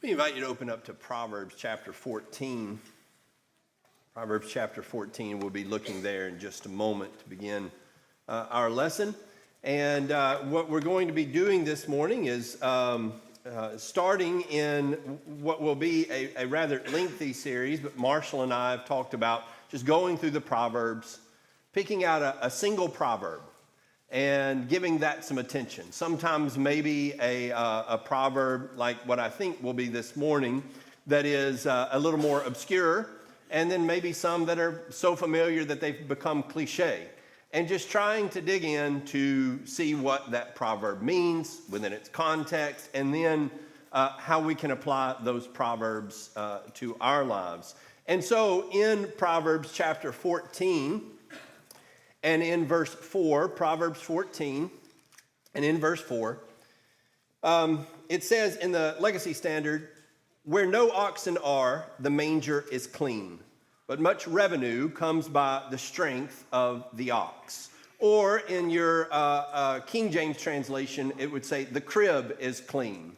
Let me invite you to open up to Proverbs chapter 14. Proverbs chapter 14, we'll be looking there in just a moment to begin our lesson. And what we're going to be doing this morning is starting in what will be a rather lengthy series, but Marshall and I have talked about just going through the Proverbs, picking out a single proverb and giving that some attention. Sometimes maybe a proverb like what I think will be this morning that is a little more obscure, and then maybe some that are so familiar that they've become cliche. And just trying to dig in to see what that proverb means within its context, and then how we can apply those proverbs to our lives. And so in Proverbs chapter 14, and in verse 4, Proverbs 14, and in verse 4, it says in the Legacy Standard, "Where no oxen are, the manger is clean, but much revenue comes by the strength of the ox." Or in your King James translation, it would say, "The crib is clean."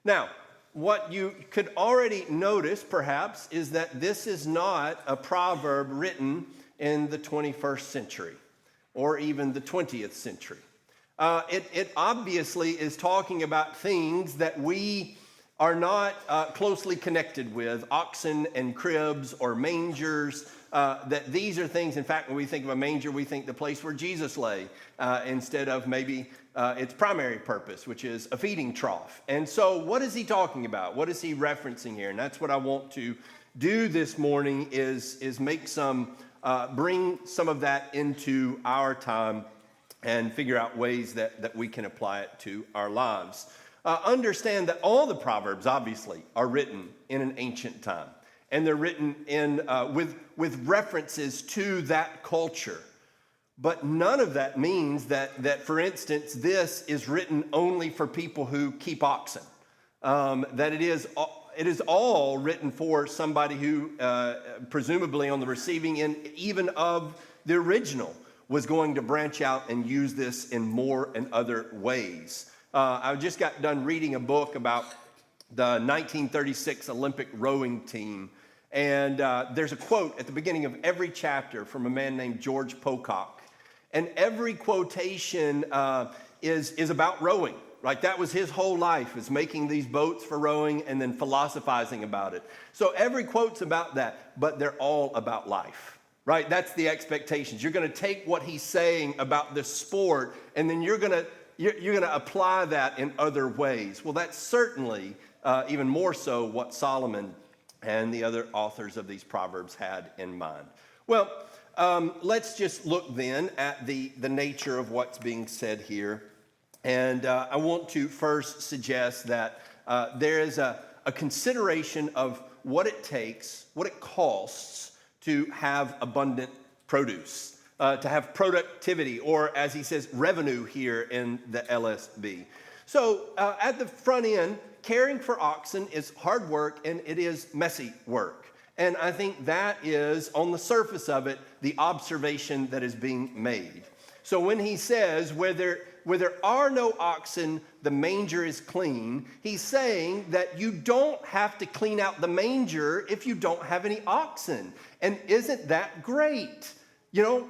Now, what you could already notice, perhaps, is that this is not a proverb written in the 21st century or even the 20th century. It obviously is talking about things that we are not closely connected with, oxen and cribs or mangers, that these are things, in fact, when we think of a manger, we think the place where Jesus lay, instead of maybe its primary purpose, which is a feeding trough. And so what is he talking about? What is he referencing here? And that's what I want to do this morning is make bring some of that into our time and figure out ways that we can apply it to our lives. Understand that all the Proverbs, obviously, are written in an ancient time. And they're written in with references to that culture. But none of that means that, for instance, this is written only for people who keep oxen. That it is all written for somebody who, presumably on the receiving end, even of the original, was going to branch out and use this in more and other ways. I just got done reading a book about the 1936 Olympic rowing team. And there's a quote at the beginning of every chapter from a man named George Pocock. And every quotation is about rowing. Right? That was his whole life, is making these boats for rowing and then philosophizing about it. So every quote's about that, but they're all about life. Right? That's the expectations. You're going to take what he's saying about this sport, and then you're going to apply that in other ways. Well, that's certainly even more so what Solomon and the other authors of these Proverbs had in mind. Well, let's just look then at the nature of what's being said here. And I want to first suggest that there is a consideration of what it takes, what it costs to have abundant produce, to have productivity, or as he says, revenue here in the LSB. So at the front end, caring for oxen is hard work and it is messy work. And I think that is, on the surface of it, the observation that is being made. So when he says, where there are no oxen, the manger is clean, he's saying that you don't have to clean out the manger if you don't have any oxen. And isn't that great? You know,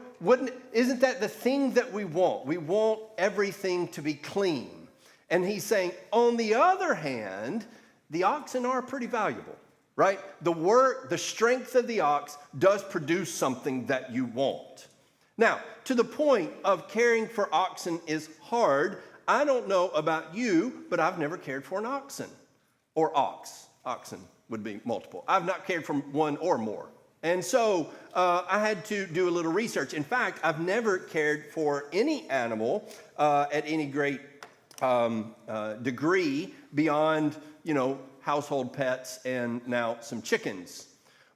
isn't that the thing that we want? We want everything to be clean. And he's saying, on the other hand, the oxen are pretty valuable, right? The strength of the ox does produce something that you want. Now, to the point of caring for oxen is hard. I don't know about you, but I've never cared for an oxen or ox. Oxen would be multiple. I've not cared for one or more. And so I had to do a little research. In fact, I've never cared for any animal at any great degree beyond, household pets and now some chickens.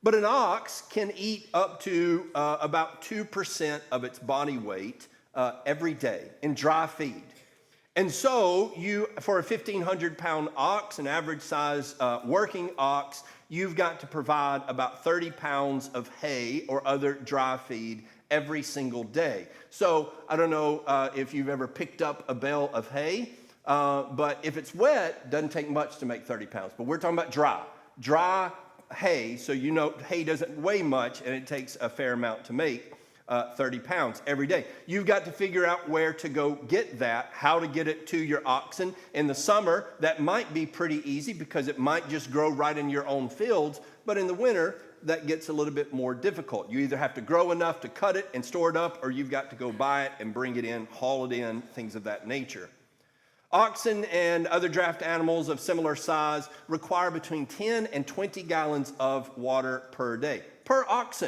But an ox can eat up to about 2% of its body weight every day in dry feed. And so for a 1,500-pound ox, an average size working ox, you've got to provide about 30 pounds of hay or other dry feed every single day. So I don't know if you've ever picked up a bale of hay, But if it's wet, it doesn't take much to make 30 pounds. But we're talking about dry hay, so you know hay doesn't weigh much, and it takes a fair amount to make 30 pounds every day. You've got to figure out where to go get that, how to get it to your oxen. In the summer, that might be pretty easy because it might just grow right in your own fields, but in the winter, that gets a little bit more difficult. You either have to grow enough to cut it and store it up, or you've got to go buy it and bring it in, haul it in, things of that nature. Oxen and other draft animals of similar size require between 10 and 20 gallons of water per day. Per ox.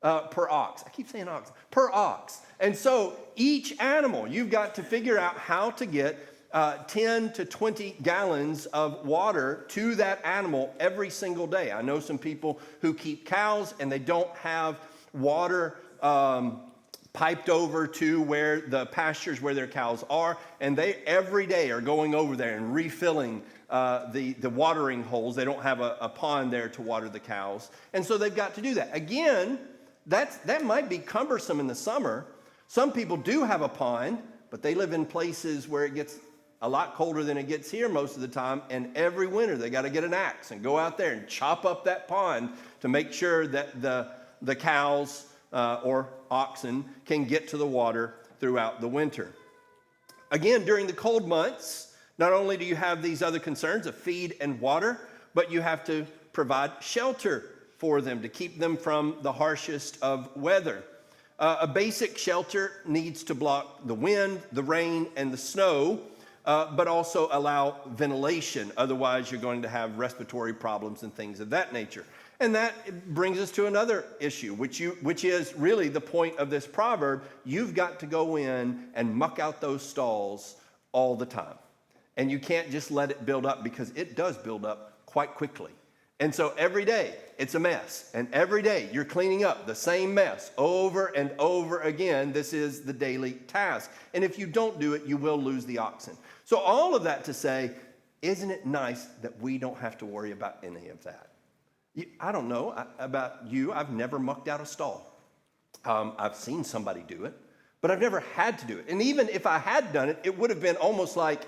I keep saying ox. Per ox. And so each animal, you've got to figure out how to get 10 to 20 gallons of water to that animal every single day. I know some people who keep cows and they don't have water piped over to where the pastures where their cows are, and they every day are going over there and refilling the watering holes. They don't have a pond there to water the cows, and so they've got to do that. Again, that might be cumbersome in the summer. Some people do have a pond, but they live in places where it gets a lot colder than it gets here most of the time, and every winter they got to get an axe and go out there and chop up that pond to make sure that the cows or oxen can get to the water throughout the winter. Again, during the cold months, not only do you have these other concerns of feed and water, but you have to provide shelter for them to keep them from the harshest of weather. A basic shelter needs to block the wind, the rain, and the snow, but also allow ventilation. Otherwise, you're going to have respiratory problems and things of that nature. And that brings us to another issue, which is really the point of this proverb. You've got to go in and muck out those stalls all the time. And you can't just let it build up, because it does build up quite quickly. And so every day it's a mess. And every day you're cleaning up the same mess over and over again. This is the daily task. And if you don't do it, you will lose the oxen. So all of that to say, isn't it nice that we don't have to worry about any of that? I don't know about you. I've never mucked out a stall. I've seen somebody do it, but I've never had to do it. And even if I had done it, it would have been almost like,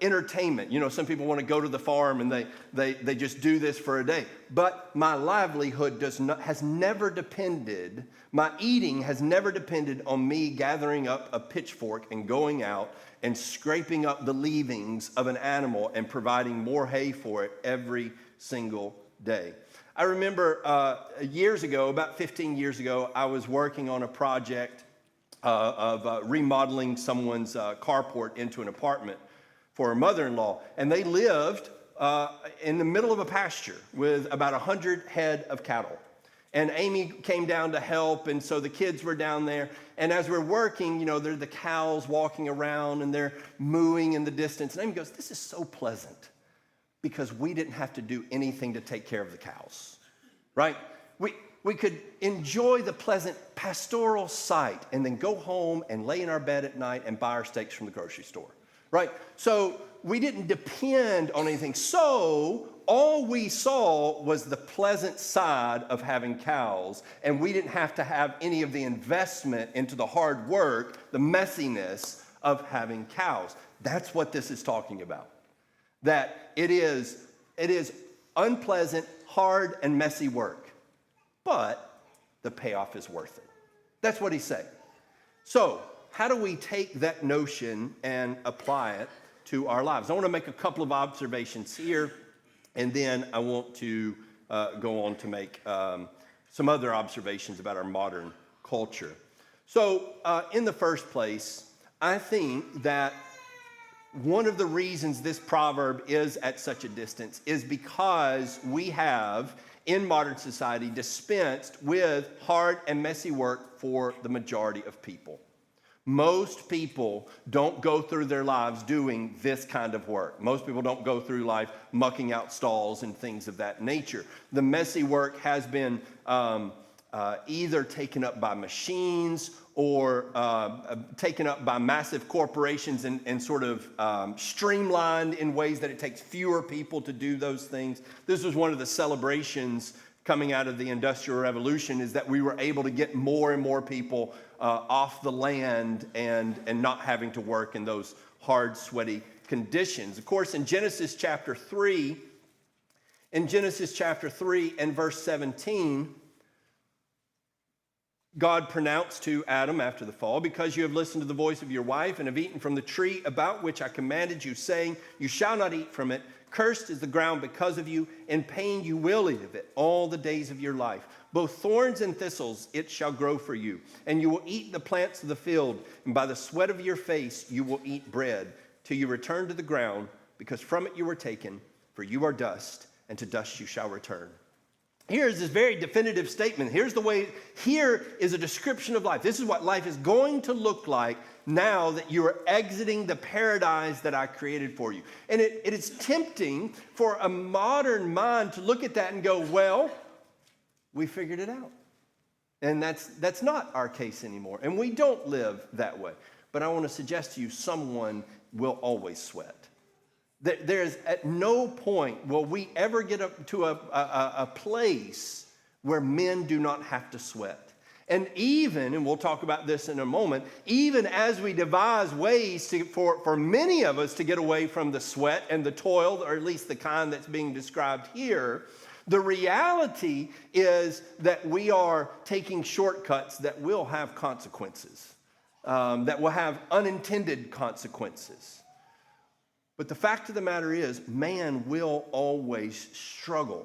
entertainment. Some people want to go to the farm and they just do this for a day. But my livelihood has never depended, my eating has never depended on me gathering up a pitchfork and going out and scraping up the leavings of an animal and providing more hay for it every single day. I remember years ago, about 15 years ago, I was working on a project of remodeling someone's carport into an apartment for a mother-in-law. And they lived in the middle of a pasture with about 100 head of cattle. And Amy came down to help, and so the kids were down there. And as we're working, there are the cows walking around, and they're mooing in the distance. And Amy goes, "This is so pleasant, because we didn't have to do anything to take care of the cows," right? We could enjoy the pleasant pastoral sight and then go home and lay in our bed at night and buy our steaks from the grocery store, right? So we didn't depend on anything. So all we saw was the pleasant side of having cows, and we didn't have to have any of the investment into the hard work, the messiness of having cows. That's what this is talking about. That it is unpleasant, hard, and messy work, but the payoff is worth it. That's what he's saying. So how do we take that notion and apply it to our lives? I want to make a couple of observations here, and then I want to go on to make some other observations about our modern culture. So in the first place, I think that one of the reasons this proverb is at such a distance is because we have, in modern society, dispensed with hard and messy work for the majority of people. Most people don't go through their lives doing this kind of work. Most people don't go through life mucking out stalls and things of that nature. The messy work has been either taken up by machines or taken up by massive corporations and sort of streamlined in ways that it takes fewer people to do those things. This was one of the celebrations coming out of the Industrial Revolution, is that we were able to get more and more people off the land and not having to work in those hard, sweaty conditions. Of course, in Genesis chapter 3 and verse 17, God pronounced to Adam after the fall, because you have listened to the voice of your wife and have eaten from the tree about which I commanded you, saying, you shall not eat from it. Cursed is the ground because of you. In pain you will eat of it all the days of your life. Both thorns and thistles it shall grow for you. And you will eat the plants of the field. And by the sweat of your face you will eat bread, till you return to the ground, because from it you were taken. For you are dust, and to dust you shall return. Here's this very definitive statement. Here is a description of life. This is what life is going to look like now that you are exiting the paradise that I created for you. And it is tempting for a modern mind to look at that and go, well, we figured it out. And that's not our case anymore. And we don't live that way. But I want to suggest to you, someone will always sweat. There's at no point will we ever get up to a place where men do not have to sweat. And we'll talk about this in a moment, even as we devise ways for many of us to get away from the sweat and the toil, or at least the kind that's being described here, the reality is that we are taking shortcuts that will have consequences, that will have unintended consequences. But the fact of the matter is, man will always struggle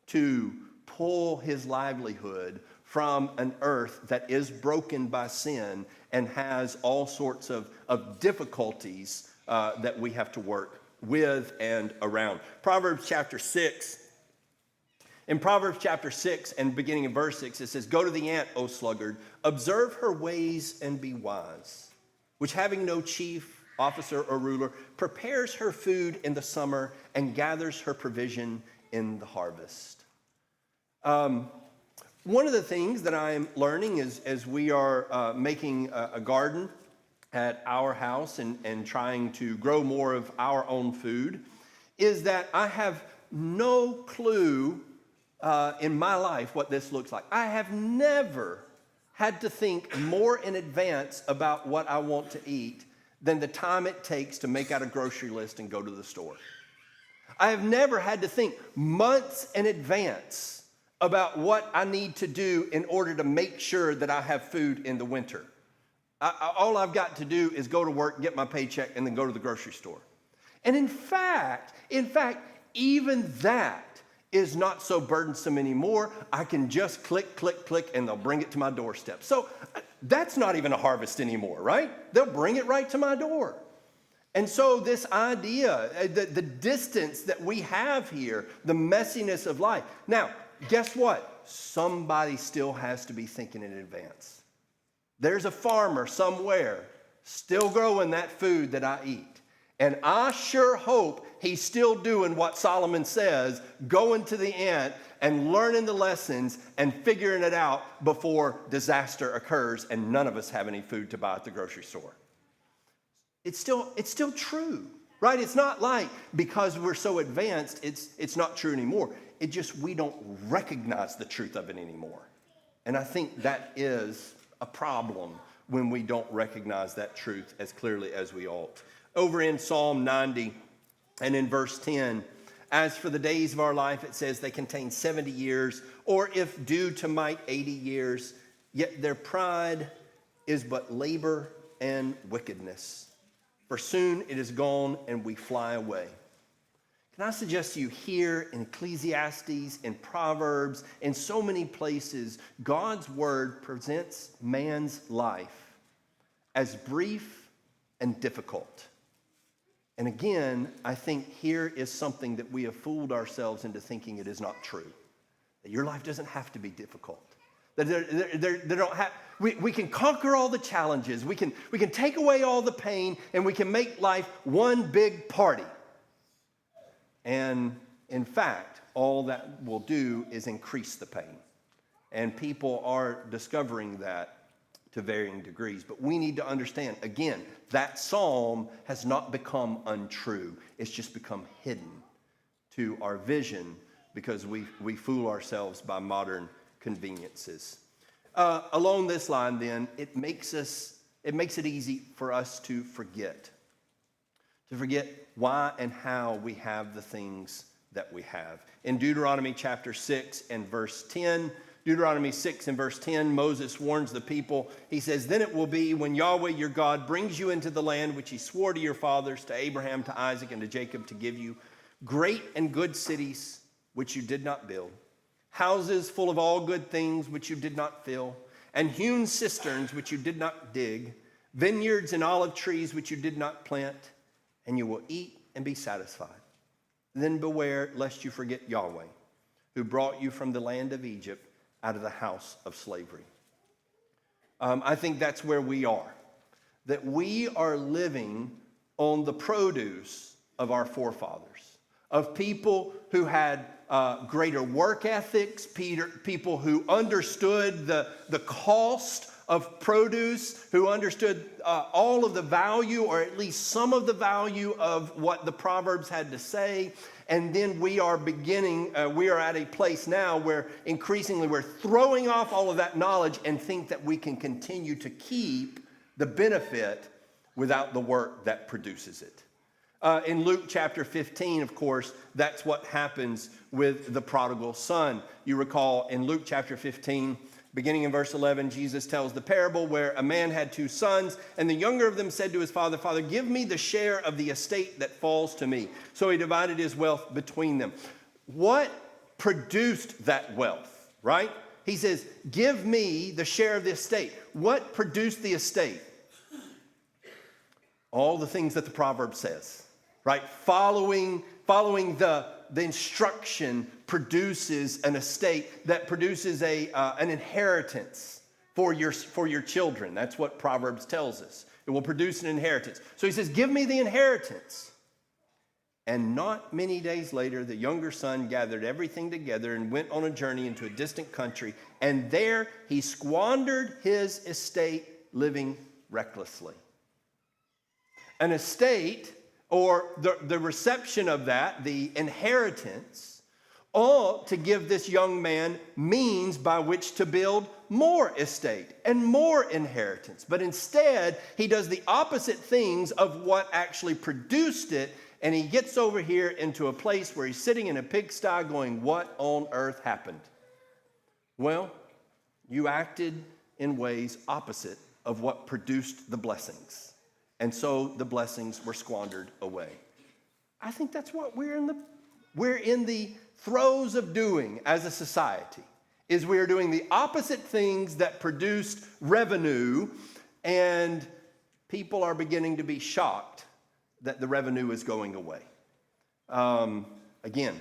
to pull his livelihood from an earth that is broken by sin and has all sorts of difficulties that we have to work with and around. Proverbs chapter 6. In Proverbs chapter 6 and beginning in verse 6, it says, go to the ant, O sluggard, observe her ways and be wise, which having no chief, officer or ruler, prepares her food in the summer and gathers her provision in the harvest. One of the things that I am learning is as we are making a garden at our house and trying to grow more of our own food, is that I have no clue in my life what this looks like. I have never had to think more in advance about what I want to eat than the time it takes to make out a grocery list and go to the store. I have never had to think months in advance about what I need to do in order to make sure that I have food in the winter. All I've got to do is go to work, get my paycheck, and then go to the grocery store. And in fact, even that is not so burdensome anymore. I can just click, click, click, and they'll bring it to my doorstep. So that's not even a harvest anymore, right? They'll bring it right to my door. And so this idea, the distance that we have here, the messiness of life. Now, guess what? Somebody still has to be thinking in advance. There's a farmer somewhere still growing that food that I eat. And I sure hope he's still doing what Solomon says, going to the ant and learning the lessons and figuring it out before disaster occurs and none of us have any food to buy at the grocery store. It's still true, right? It's not like because we're so advanced, it's not true anymore. It just, we don't recognize the truth of it anymore. And I think that is a problem when we don't recognize that truth as clearly as we ought. Over in Psalm 90 and in verse 10, as for the days of our life, it says they contain 70 years, or if due to might, 80 years, yet their pride is but labor and wickedness. For soon it is gone and we fly away. Can I suggest to you here in Ecclesiastes, in Proverbs, in so many places, God's word presents man's life as brief and difficult. And again, I think here is something that we have fooled ourselves into thinking it is not true. That your life doesn't have to be difficult. That they don't have, we can conquer all the challenges. We can take away all the pain and we can make life one big party. And in fact, all that will do is increase the pain. And people are discovering that to varying degrees. But we need to understand, again, that psalm has not become untrue. It's just become hidden to our vision because we fool ourselves by modern conveniences. Along this line, then, it makes it easy for us to forget to forget why and how we have the things that we have. In Deuteronomy chapter 6 and verse 10, Deuteronomy 6 and verse 10, Moses warns the people. He says, "Then it will be when Yahweh your God brings you into the land which he swore to your fathers, to Abraham, to Isaac, and to Jacob to give you, great and good cities which you did not build, houses full of all good things which you did not fill, and hewn cisterns which you did not dig, vineyards and olive trees which you did not plant, and you will eat and be satisfied. Then beware lest you forget Yahweh, who brought you from the land of Egypt out of the house of slavery." I think that's where we are, that we are living on the produce of our forefathers, of people who had greater work ethics, people who understood the cost of produce, who understood all of the value, or at least some of the value of what the Proverbs had to say. And then we are at a place now where increasingly we're throwing off all of that knowledge and think that we can continue to keep the benefit without the work that produces it. In Luke chapter 15, of course, that's what happens with the prodigal son. You recall in Luke chapter 15, beginning in verse 11, Jesus tells the parable where a man had two sons, and the younger of them said to his father, "Father, give me the share of the estate that falls to me." So he divided his wealth between them. What produced that wealth, right? He says, "Give me the share of the estate." What produced the estate? All the things that the proverb says, right? Following the instruction produces an estate that produces an inheritance for your children. That's what Proverbs tells us. It will produce an inheritance. So he says, "Give me the inheritance." And not many days later, the younger son gathered everything together and went on a journey into a distant country. And there he squandered his estate, living recklessly. An estate, or the reception of that, the inheritance, ought to give this young man means by which to build more estate and more inheritance. But instead, he does the opposite things of what actually produced it, and he gets over here into a place where he's sitting in a pigsty going, "What on earth happened?" Well, you acted in ways opposite of what produced the blessings. And so the blessings were squandered away. I think that's what we're in the throes of doing as a society, is we are doing the opposite things that produced revenue, and people are beginning to be shocked that the revenue is going away. Again,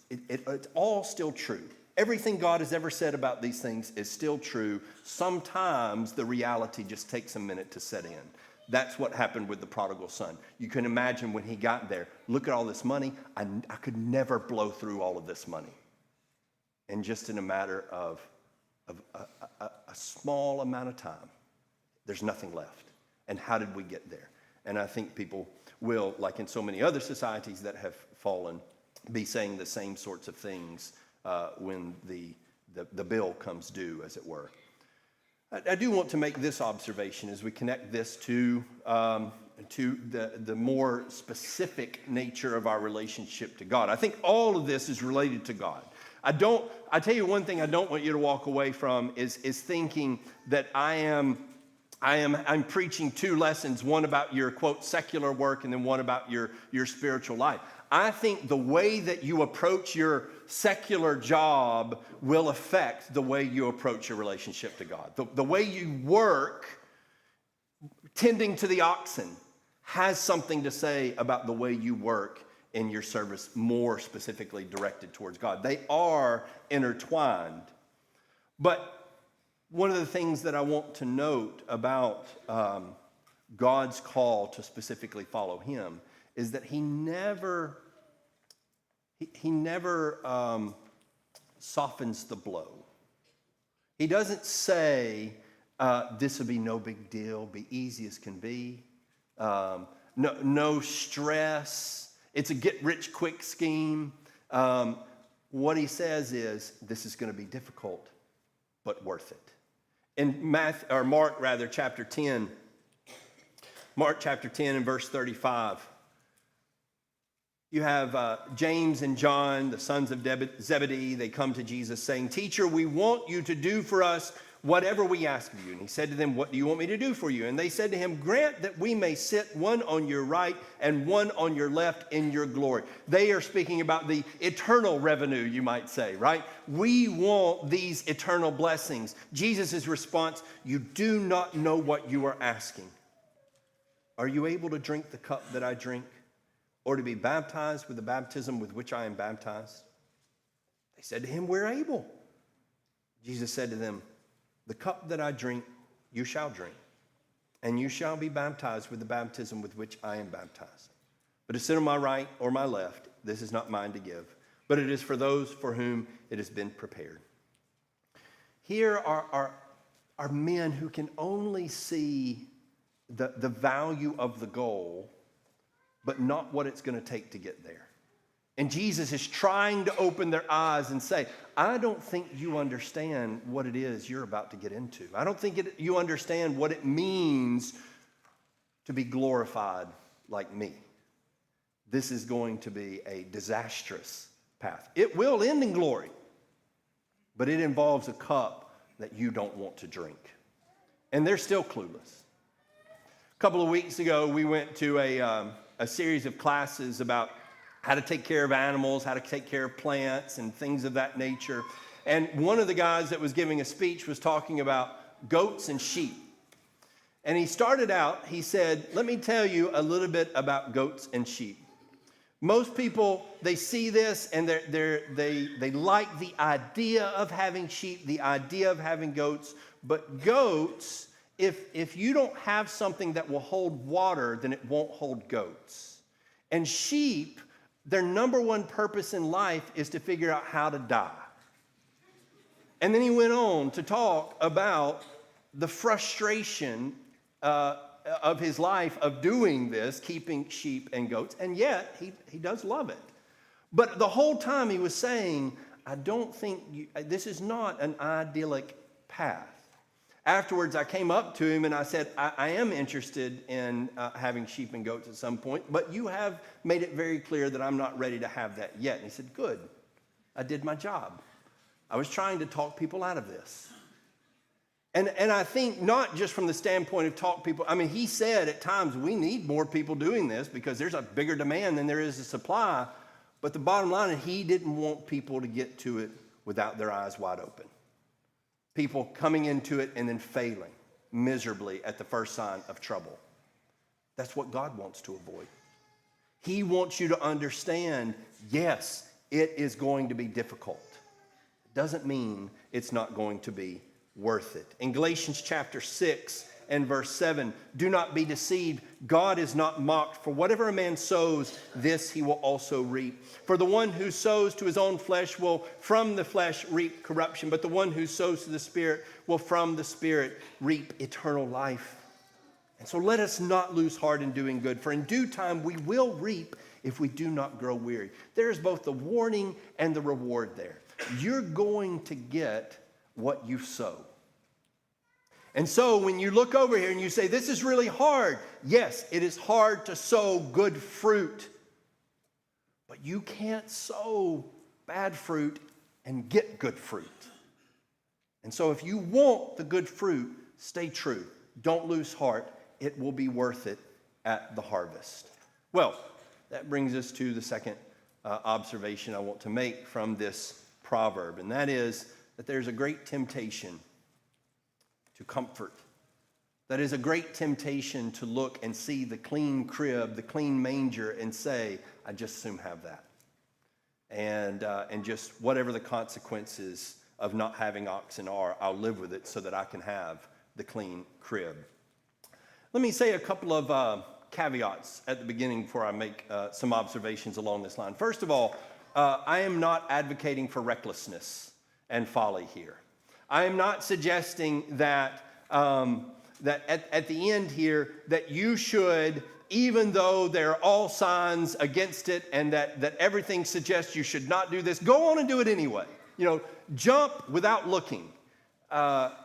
it's all still true. Everything God has ever said about these things is still true. Sometimes the reality just takes a minute to set in. That's what happened with the prodigal son. You can imagine when he got there, look at all this money. I could never blow through all of this money. And just in a matter of a small amount of time, there's nothing left. And how did we get there? And I think people will, like in so many other societies that have fallen, be saying the same sorts of things when the bill comes due, as it were. I do want to make this observation as we connect this to the more specific nature of our relationship to God. I think all of this is related to God. I tell you one thing I don't want you to walk away from is thinking that I'm preaching two lessons, one about your, quote, secular work and then one about your spiritual life. I think the way that you approach your secular job will affect the way you approach your relationship to God. The way you work tending to the oxen has something to say about the way you work in your service, more specifically directed towards God. They are intertwined. But one of the things that I want to note about God's call to specifically follow him is that he never softens the blow. He doesn't say, this will be no big deal, be easy as can be, no stress, it's a get-rich-quick scheme. What he says is, this is going to be difficult, but worth it. In Mark chapter 10 and verse 35, You have James and John, the sons of Zebedee. They come to Jesus saying, "Teacher, we want you to do for us whatever we ask of you." And he said to them, "What do you want me to do for you?" And they said to him, "Grant that we may sit one on your right and one on your left in your glory." They are speaking about the eternal revenue, you might say, right? We want these eternal blessings. Jesus' response, "You do not know what you are asking. Are you able to drink the cup that I drink, or to be baptized with the baptism with which I am baptized?" They said to him, "We're able." Jesus said to them, "The cup that I drink, you shall drink, and you shall be baptized with the baptism with which I am baptized. But to sit on my right or my left, this is not mine to give, but it is for those for whom it has been prepared." Here are men who can only see the value of the goal, but not what it's going to take to get there. And Jesus is trying to open their eyes and say, "I don't think you understand what it is you're about to get into. I don't think you understand what it means to be glorified like me. This is going to be a disastrous path. It will end in glory, but it involves a cup that you don't want to drink." And they're still clueless. A couple of weeks ago, we went to a series of classes about how to take care of animals, how to take care of plants, and things of that nature. And one of the guys that was giving a speech was talking about goats and sheep. And he started out, he said, "Let me tell you a little bit about goats and sheep. Most people, they see this and they like the idea of having sheep, the idea of having goats. But goats, if you don't have something that will hold water, then it won't hold goats. And sheep, their number one purpose in life is to figure out how to die." And then he went on to talk about the frustration of his life of doing this, keeping sheep and goats, and yet he does love it. But the whole time he was saying, "I don't think this is not an idyllic path." Afterwards, I came up to him and I said, I am interested in having sheep and goats at some point, but you have made it very clear that I'm not ready to have that yet." And he said, "Good. I did my job. I was trying to talk people out of this." And I think not just from the standpoint of talk people. I mean, he said at times we need more people doing this because there's a bigger demand than there is a supply. But the bottom line is he didn't want people to get to it without their eyes wide open. People coming into it and then failing miserably at the first sign of trouble. That's what God wants to avoid. He wants you to understand, yes, it is going to be difficult. It doesn't mean it's not going to be worth it. In Galatians chapter 6 and verse 7, "Do not be deceived. God is not mocked. For whatever a man sows, this he will also reap. For the one who sows to his own flesh will from the flesh reap corruption, but the one who sows to the Spirit will from the Spirit reap eternal life." And so let us not lose heart in doing good, for in due time we will reap if we do not grow weary. There is both the warning and the reward there. You're going to get what you sow. And so when you look over here and you say, "This is really hard," yes, it is hard to sow good fruit. But you can't sow bad fruit and get good fruit. And so if you want the good fruit, stay true. Don't lose heart. It will be worth it at the harvest. Well, that brings us to the second observation I want to make from this proverb, and that is that there's a great temptation to comfort. That is a great temptation to look and see the clean crib, the clean manger, and say, "I just assume have that." And just whatever the consequences of not having oxen are, I'll live with it so that I can have the clean crib. Let me say a couple of caveats at the beginning before I make some observations along this line. First of all, I am not advocating for recklessness and folly here. I am not suggesting that at the end here that you should, even though there are all signs against it and that everything suggests you should not do this, go on and do it anyway. Jump without looking.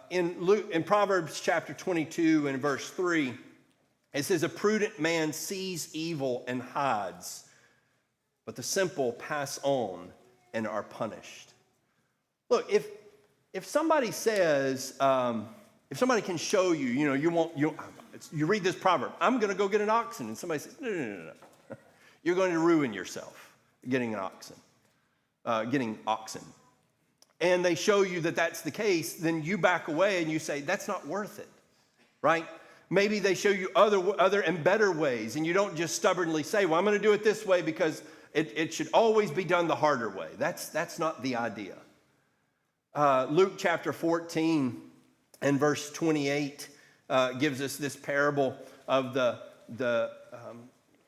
In Proverbs chapter 22 and verse 3, it says, "A prudent man sees evil and hides. but the simple pass on and are punished. Look, if somebody says, if somebody can show you, you read this proverb, I'm going to go get an oxen, and somebody says, no. You're going to ruin yourself getting oxen. And they show you that that's the case, then you back away and you say, that's not worth it, right? Maybe they show you other and better ways, and you don't just stubbornly say, well, I'm going to do it this way because it should always be done the harder way. That's not the idea. Luke chapter 14 and verse 28 gives us this parable of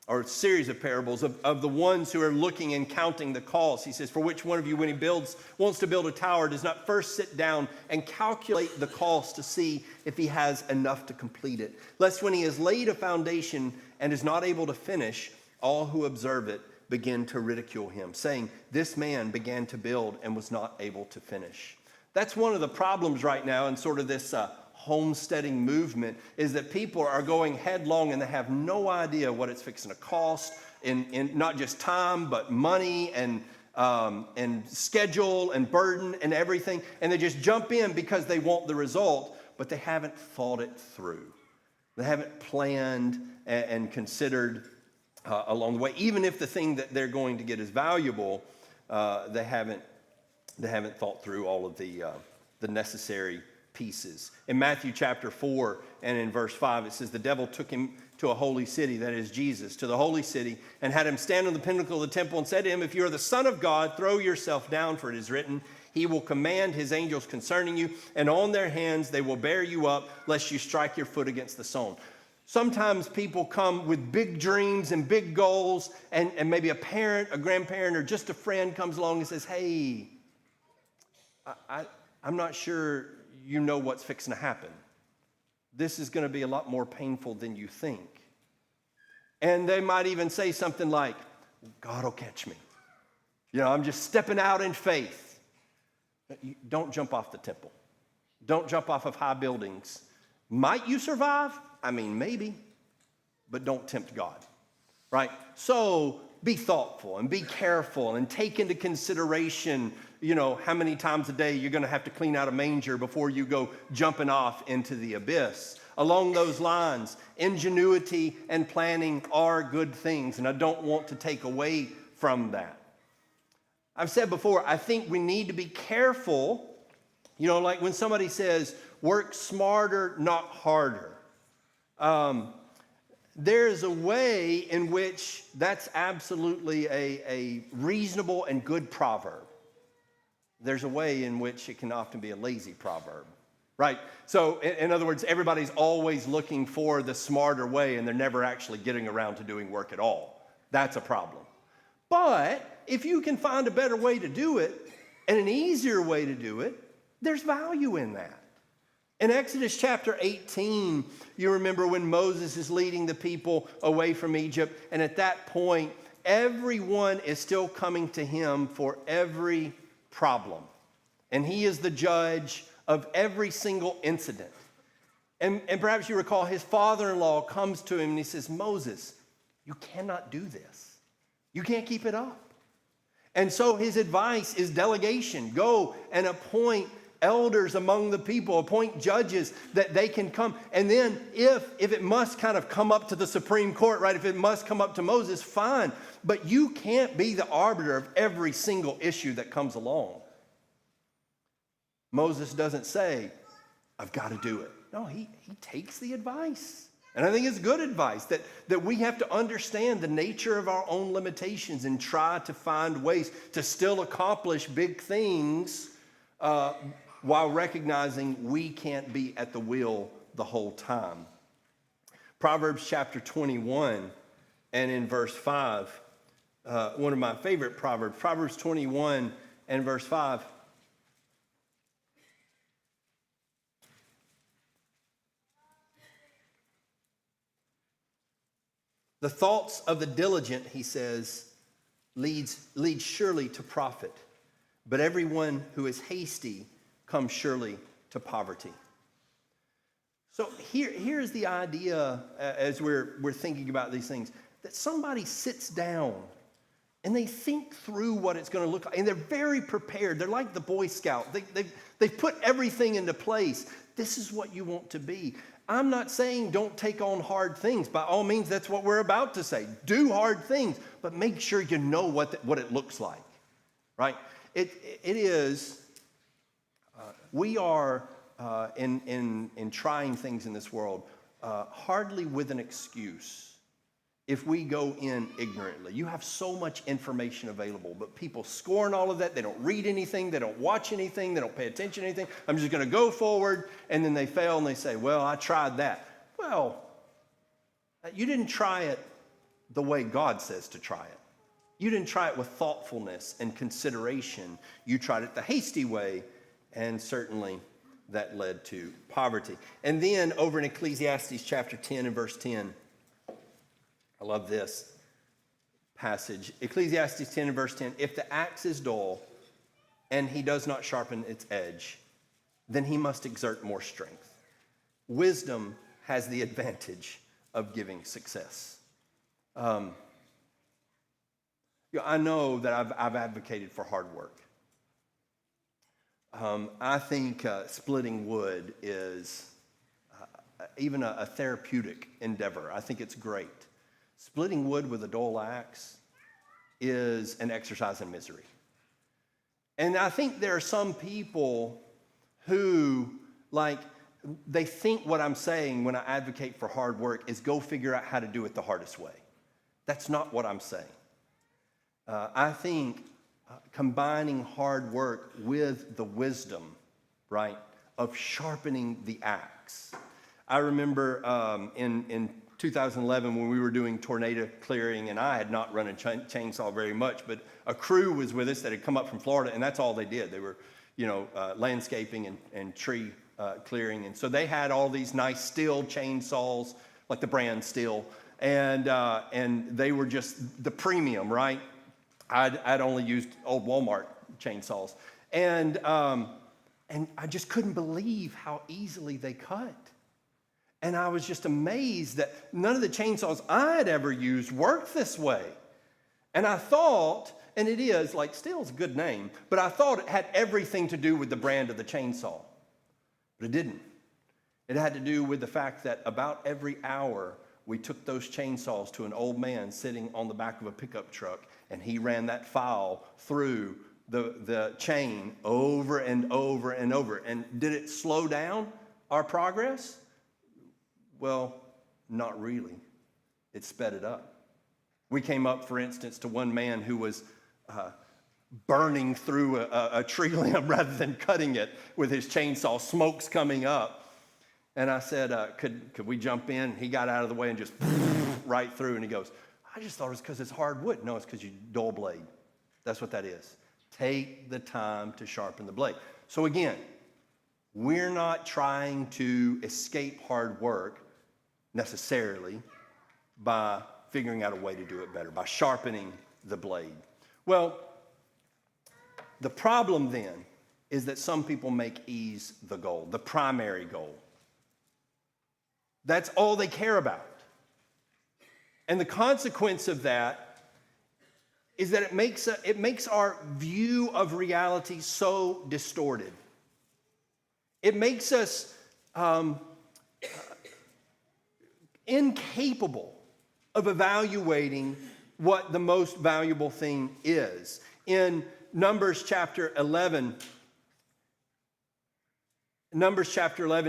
or a series of parables of the ones who are looking and counting the cost. He says, for which one of you, when he wants to build a tower, does not first sit down and calculate the cost to see if he has enough to complete it? Lest when he has laid a foundation and is not able to finish, all who observe it begin to ridicule him, saying, this man began to build and was not able to finish. That's one of the problems right now in sort of this homesteading movement, is that people are going headlong and they have no idea what it's fixing to cost in not just time, but money and schedule and burden and everything. And they just jump in because they want the result, but they haven't thought it through. They haven't planned and considered along the way. Even if the thing that they're going to get is valuable, they haven't thought through all of the necessary pieces. In Matthew chapter 4 and in verse 5, it says, the devil took him to a holy city, that is Jesus, to the holy city, and had him stand on the pinnacle of the temple and said to him, if you are the Son of God, throw yourself down, for it is written, he will command his angels concerning you, and on their hands they will bear you up, lest you strike your foot against the stone. Sometimes people come with big dreams and big goals, and maybe a parent, a grandparent, or just a friend comes along and says, hey, I'm not sure you know what's fixing to happen. This is going to be a lot more painful than you think. And they might even say something like, God will catch me. I'm just stepping out in faith. Don't jump off the temple. Don't jump off of high buildings. Might you survive? I mean, maybe, but don't tempt God, right? So be thoughtful and be careful and take into consideration, how many times a day you're going to have to clean out a manger before you go jumping off into the abyss. Along those lines, ingenuity and planning are good things, and I don't want to take away from that. I've said before, I think we need to be careful, like when somebody says, work smarter, not harder. There's a way in which that's absolutely a reasonable and good proverb. There's a way in which it can often be a lazy proverb, right? So in other words, everybody's always looking for the smarter way and they're never actually getting around to doing work at all. That's a problem. But if you can find a better way to do it and an easier way to do it, there's value in that. In Exodus chapter 18, you remember when Moses is leading the people away from Egypt, and at that point, everyone is still coming to him for every problem. And he is the judge of every single incident. And perhaps you recall his father-in-law comes to him and he says, Moses, you cannot do this. You can't keep it up. And so his advice is delegation. Go and appoint elders among the people, appoint judges that they can come. And then if it must kind of come up to the Supreme Court, right? If it must come up to Moses, fine. But you can't be the arbiter of every single issue that comes along. Moses doesn't say, I've got to do it. No, he takes the advice. And I think it's good advice that we have to understand the nature of our own limitations and try to find ways to still accomplish big things while recognizing we can't be at the wheel the whole time. Proverbs chapter 21 and in verse 5, one of my favorite proverbs, Proverbs 21 and verse 5. The thoughts of the diligent, he says, leads surely to profit, but everyone who is hasty comes surely to poverty. So here's the idea as we're thinking about these things, that somebody sits down And they think through what it's going to look like. And they're very prepared. They're like the Boy Scout. They've put everything into place. This is what you want to be. I'm not saying don't take on hard things. By all means, that's what we're about to say. Do hard things, but make sure you know what it looks like, right? It is, we are in trying things in this world, hardly with an excuse. If we go in ignorantly, you have so much information available, but people scorn all of that. They don't read anything. They don't watch anything. They don't pay attention to anything. I'm just going to go forward, and then they fail, and they say, well, I tried that. Well, you didn't try it the way God says to try it. You didn't try it with thoughtfulness and consideration. You tried it the hasty way, and certainly that led to poverty. And then over in Ecclesiastes chapter 10 and verse 10, I love this passage. Ecclesiastes 10 and verse 10, if the axe is dull and he does not sharpen its edge, then he must exert more strength. Wisdom has the advantage of giving success. I know that I've advocated for hard work. I think splitting wood is even a therapeutic endeavor. I think it's great. Splitting wood with a dull axe is an exercise in misery. And I think there are some people who, they think what I'm saying when I advocate for hard work is go figure out how to do it the hardest way. That's not what I'm saying. I think combining hard work with the wisdom, right, of sharpening the axe. I remember in 2011 when we were doing tornado clearing, and I had not run a chainsaw very much, but a crew was with us that had come up from Florida, and that's all they did. They were, landscaping and tree clearing, and so they had all these nice Stihl chainsaws, like the brand Stihl, and they were just the premium, right? I'd only used old Walmart chainsaws, and I just couldn't believe how easily they cut. And I was just amazed that none of the chainsaws I had ever used worked this way. And I thought, and it is, Stihl's a good name, but I thought it had everything to do with the brand of the chainsaw. But it didn't. It had to do with the fact that about every hour, we took those chainsaws to an old man sitting on the back of a pickup truck, and he ran that file through the chain over and over and over. And did it slow down our progress? Well, not really. It sped it up. We came up, for instance, to one man who was burning through a tree limb rather than cutting it with his chainsaw, smoke's coming up. And I said, could we jump in? He got out of the way and just right through, and he goes, I just thought it was because it's hard wood. No, it's because you dull blade. That's what that is. Take the time to sharpen the blade. So again, we're not trying to escape hard work necessarily by figuring out a way to do it better, by sharpening the blade. Well, the problem then is that some people make ease the goal, the primary goal. That's all they care about. And the consequence of that is that it makes our view of reality so distorted. It makes us incapable of evaluating what the most valuable thing is. In Numbers chapter 11,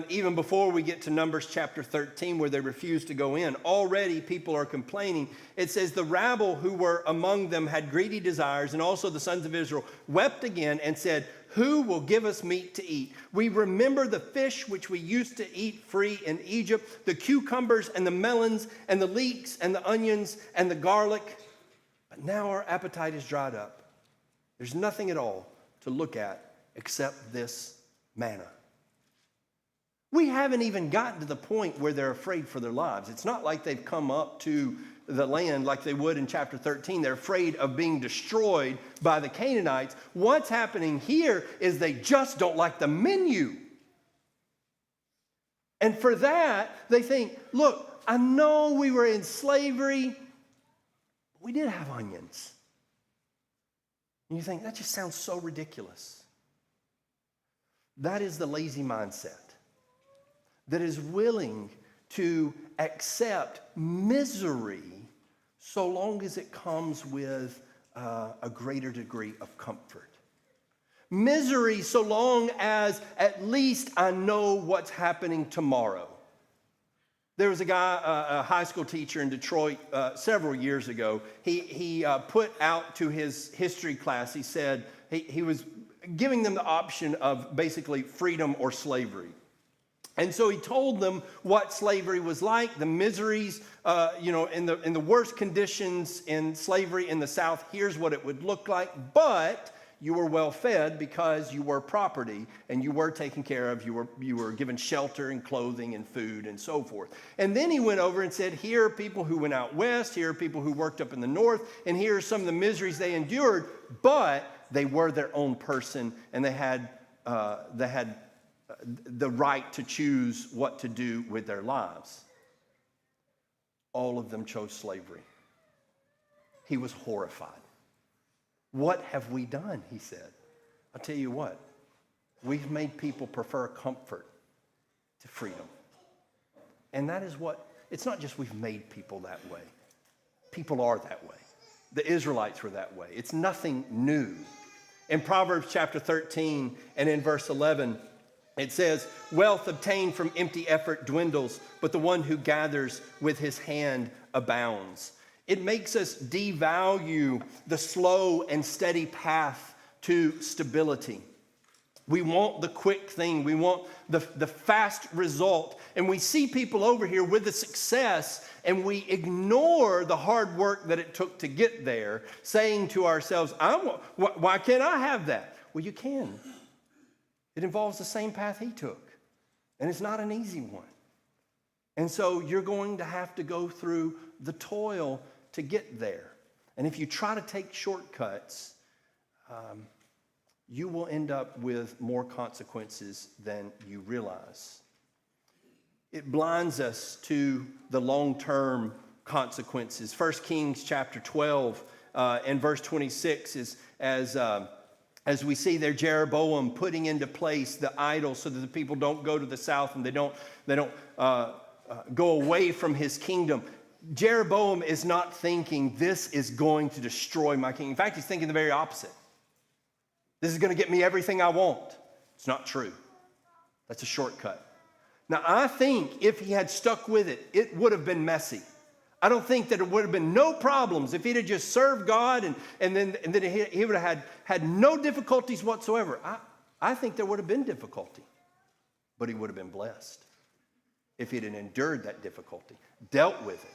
even before we get to Numbers chapter 13, where they refuse to go in, already people are complaining. It says, the rabble who were among them had greedy desires, and also the sons of Israel wept again and said, who will give us meat to eat? We remember the fish which we used to eat free in Egypt, the cucumbers and the melons and the leeks and the onions and the garlic. But now our appetite is dried up. There's nothing at all to look at except this manna. We haven't even gotten to the point where they're afraid for their lives. It's not like they've come up to the land like they would in chapter 13. They're afraid of being destroyed by the Canaanites. What's happening here is they just don't like the menu. And for that, they think, look, I know we were in slavery, but we did have onions. And you think, that just sounds so ridiculous. That is the lazy mindset that is willing to accept misery so long as it comes with a greater degree of comfort. Misery so long as at least I know what's happening tomorrow. There was a guy, a high school teacher in Detroit several years ago. He put out to his history class, he said, he was giving them the option of basically freedom or slavery. And so he told them what slavery was like, the miseries, in the worst conditions in slavery in the South. Here's what it would look like, but you were well fed because you were property and you were taken care of. You were given shelter and clothing and food and so forth. And then he went over and said, here are people who went out west, here are people who worked up in the north, and here are some of the miseries they endured, but they were their own person and they had the right to choose what to do with their lives. All of them chose slavery. He was horrified. What have we done, he said. I'll tell you what, we've made people prefer comfort to freedom. And that is what, it's not just we've made people that way. People are that way. The Israelites were that way. It's nothing new. In Proverbs chapter 13 and in verse 11, it says, wealth obtained from empty effort dwindles, but the one who gathers with his hand abounds. It makes us devalue the slow and steady path to stability. We want the quick thing. We want the fast result. And we see people over here with the success, and we ignore the hard work that it took to get there, saying to ourselves, why can't I have that? Well, you can. It involves the same path he took, and it's not an easy one. And so you're going to have to go through the toil to get there. And if you try to take shortcuts, you will end up with more consequences than you realize. It blinds us to the long-term consequences. 1 Kings chapter 12 and verse 26 is as we see there, Jeroboam putting into place the idols so that the people don't go to the south and they don't go away from his kingdom. Jeroboam is not thinking this is going to destroy my kingdom. In fact, he's thinking the very opposite. This is going to get me everything I want. It's not true. That's a shortcut. Now, I think if he had stuck with it, it would have been messy. I don't think that it would have been no problems if he'd have just served God and then he would have had no difficulties whatsoever. I think there would have been difficulty, but he would have been blessed if he'd have endured that difficulty, dealt with it,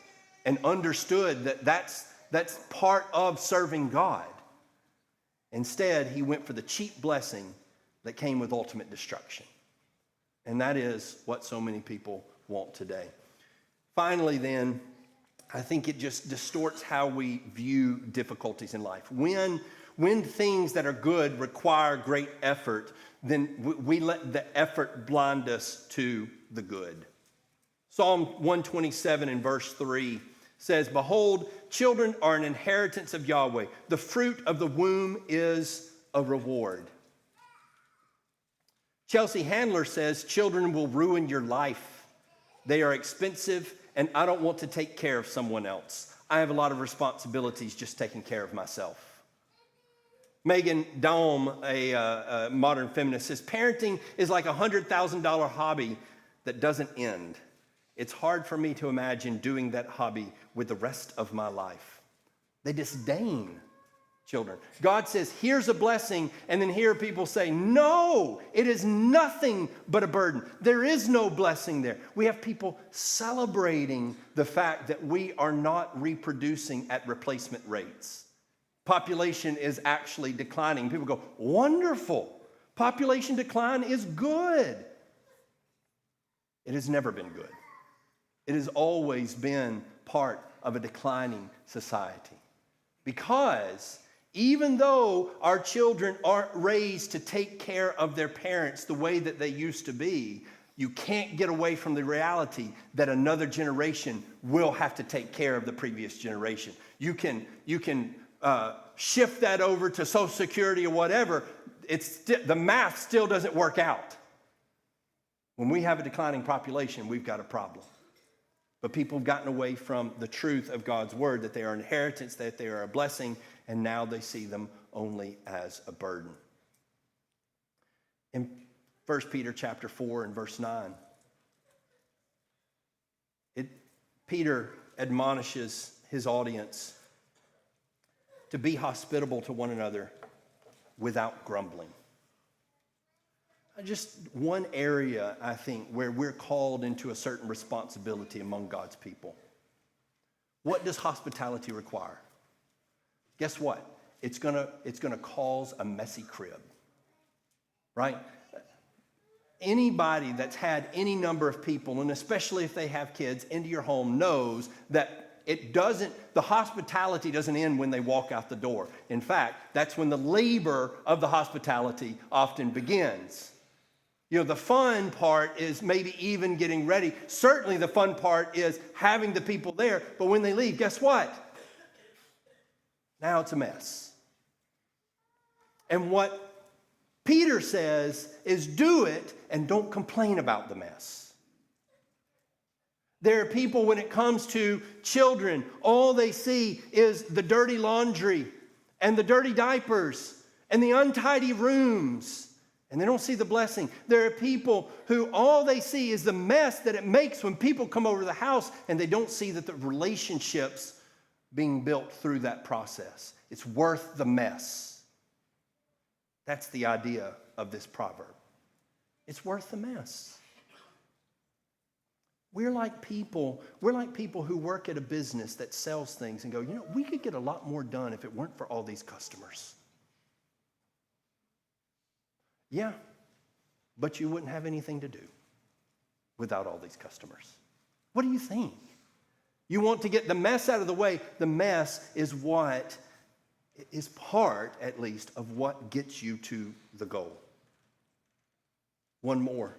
and understood that that's part of serving God. Instead, he went for the cheap blessing that came with ultimate destruction. And that is what so many people want today. Finally, then, I think it just distorts how we view difficulties in life. When things that are good require great effort, then we let the effort blind us to the good. Psalm 127 and verse 3 says, behold, children are an inheritance of Yahweh. The fruit of the womb is a reward. Chelsea Handler says, children will ruin your life. They are expensive, and I don't want to take care of someone else. I have a lot of responsibilities just taking care of myself. Megan Daum, a modern feminist, says, parenting is like a $100,000 hobby that doesn't end. It's hard for me to imagine doing that hobby with the rest of my life. They disdain children. God says, here's a blessing, and then here people say, no, it is nothing but a burden. There is no blessing there. We have people celebrating the fact that we are not reproducing at replacement rates. Population is actually declining. People go, wonderful. Population decline is good. It has never been good. It has always been part of a declining society. Because even though our children aren't raised to take care of their parents the way that they used to be, you can't get away from the reality that another generation will have to take care of the previous generation. You can shift that over to Social Security or whatever, the math still doesn't work out. When we have a declining population, we've got a problem. But people have gotten away from the truth of God's word, that they are an inheritance, that they are a blessing, and now they see them only as a burden. In 1 Peter chapter 4 and verse 9, Peter admonishes his audience to be hospitable to one another without grumbling. Just one area, I think, where we're called into a certain responsibility among God's people. What does hospitality require? Guess what? It's gonna cause a messy crib, right? Anybody that's had any number of people, and especially if they have kids, into your home knows that the hospitality doesn't end when they walk out the door. In fact, that's when the labor of the hospitality often begins. You know, the fun part is maybe even getting ready. Certainly the fun part is having the people there, but when they leave, guess what? Now it's a mess. And what Peter says is do it and don't complain about the mess. There are people, when it comes to children, all they see is the dirty laundry and the dirty diapers and the untidy rooms, and they don't see the blessing. There are people who all they see is the mess that it makes when people come over to the house, and they don't see that the relationships being built through that process. It's worth the mess. That's the idea of this proverb. It's worth the mess. We're like people who work at a business that sells things and go, you know, we could get a lot more done if it weren't for all these customers. Yeah, but you wouldn't have anything to do without all these customers. What do you think? You want to get the mess out of the way. The mess is part, at least, of what gets you to the goal. One more.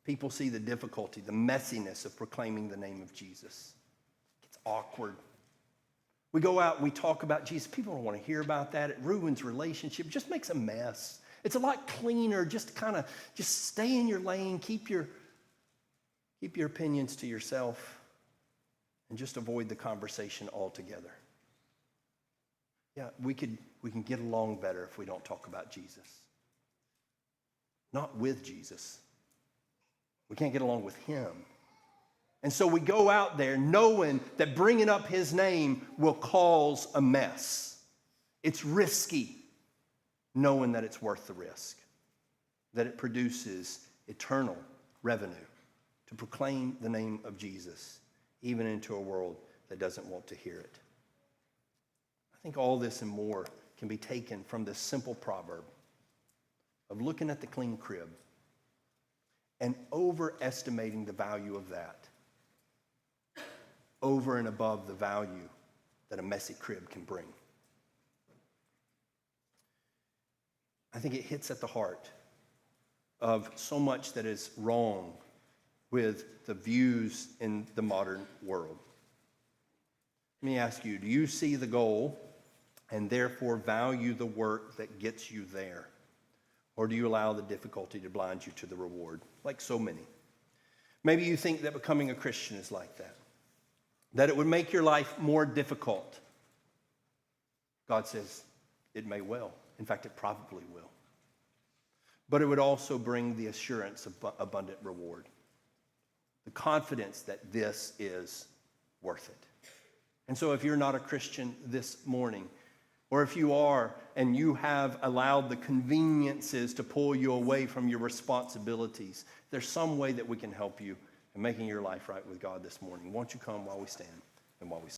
People see the difficulty, the messiness of proclaiming the name of Jesus. It's awkward. We go out and we talk about Jesus. People don't want to hear about that. It ruins relationship. It just makes a mess. It's a lot cleaner. Just stay in your lane. Keep your opinions to yourself, and just avoid the conversation altogether. Yeah, we can get along better if we don't talk about Jesus. Not with Jesus. We can't get along with him. And so we go out there knowing that bringing up his name will cause a mess. It's risky, knowing that it's worth the risk, that it produces eternal revenue to proclaim the name of Jesus, even into a world that doesn't want to hear it. I think all this and more can be taken from this simple proverb of looking at the clean crib and overestimating the value of that over and above the value that a messy crib can bring. I think it hits at the heart of so much that is wrong with the views in the modern world. Let me ask you, do you see the goal and therefore value the work that gets you there? Or do you allow the difficulty to blind you to the reward, like so many? Maybe you think that becoming a Christian is like that it would make your life more difficult. God says it may well. In fact, it probably will. But it would also bring the assurance of abundant reward, the confidence that this is worth it. And so if you're not a Christian this morning, or if you are and you have allowed the conveniences to pull you away from your responsibilities, there's some way that we can help you in making your life right with God this morning. Won't you come while we stand and while we